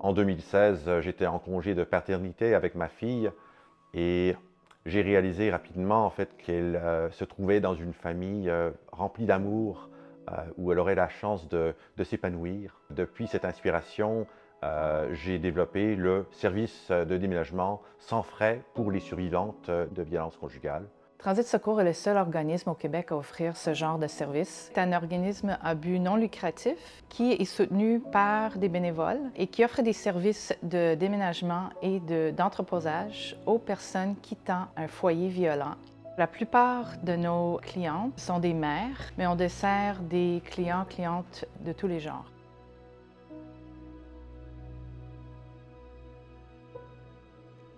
En 2016, j'étais en congé de paternité avec ma fille et j'ai réalisé rapidement en fait qu'elle se trouvait dans une famille remplie d'amour, où elle aurait la chance de s'épanouir. Depuis cette inspiration, j'ai développé le service de déménagement sans frais pour les survivantes de violences conjugales. Transit Secours est le seul organisme au Québec à offrir ce genre de service. C'est un organisme à but non lucratif qui est soutenu par des bénévoles et qui offre des services de déménagement et d'entreposage aux personnes quittant un foyer violent. La plupart de nos clientes sont des mères, mais on dessert des clientes de tous les genres.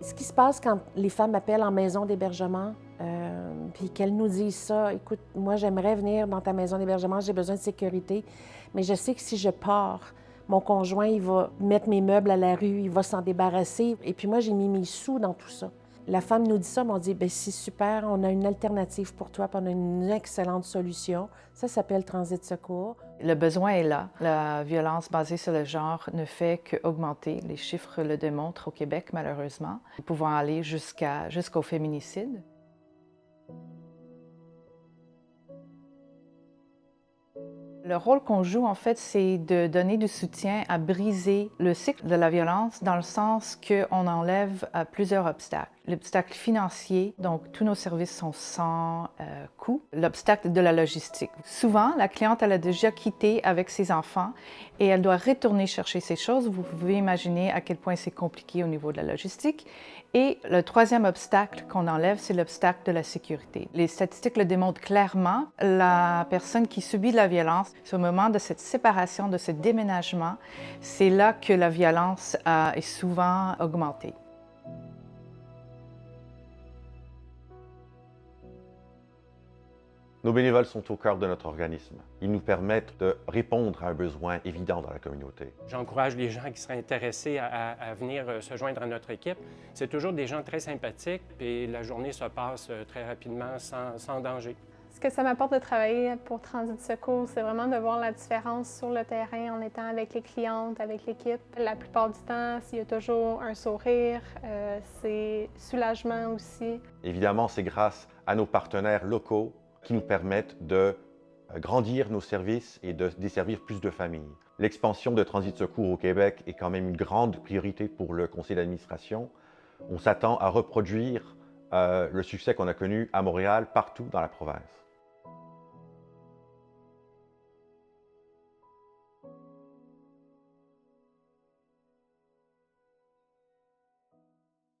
Ce qui se passe quand les femmes appellent en maison d'hébergement, puis qu'elles nous disent ça, écoute, moi j'aimerais venir dans ta maison d'hébergement, j'ai besoin de sécurité, mais je sais que si je pars, mon conjoint, il va mettre mes meubles à la rue, il va s'en débarrasser, et puis moi j'ai mis mes sous dans tout ça. La femme nous dit ça, mais on dit, bien c'est super, on a une alternative pour toi, puis on a une excellente solution. Ça s'appelle Transit Secours. Le besoin est là. La violence basée sur le genre ne fait qu'augmenter. Les chiffres le démontrent au Québec, malheureusement, pouvant aller jusqu'au féminicide. Le rôle qu'on joue, en fait, c'est de donner du soutien à briser le cycle de la violence dans le sens qu'on enlève plusieurs obstacles. L'obstacle financier, donc tous nos services sont sans coût. L'obstacle de la logistique. Souvent, la cliente, elle a déjà quitté avec ses enfants et elle doit retourner chercher ses choses. Vous pouvez imaginer à quel point c'est compliqué au niveau de la logistique. Et le troisième obstacle qu'on enlève, c'est l'obstacle de la sécurité. Les statistiques le démontrent clairement. La personne qui subit de la violence, c'est au moment de cette séparation, de ce déménagement, c'est là que la violence est souvent augmentée. Nos bénévoles sont au cœur de notre organisme. Ils nous permettent de répondre à un besoin évident dans la communauté. J'encourage les gens qui seraient intéressés à venir se joindre à notre équipe. C'est toujours des gens très sympathiques et la journée se passe très rapidement sans danger. Ce que ça m'apporte de travailler pour Transit Secours, c'est vraiment de voir la différence sur le terrain en étant avec les clientes, avec l'équipe. La plupart du temps, il y a toujours un sourire, c'est soulagement aussi. Évidemment, c'est grâce à nos partenaires locaux qui nous permettent de grandir nos services et de desservir plus de familles. L'expansion de Transit Secours au Québec est quand même une grande priorité pour le conseil d'administration. On s'attend à reproduire le succès qu'on a connu à Montréal, partout dans la province.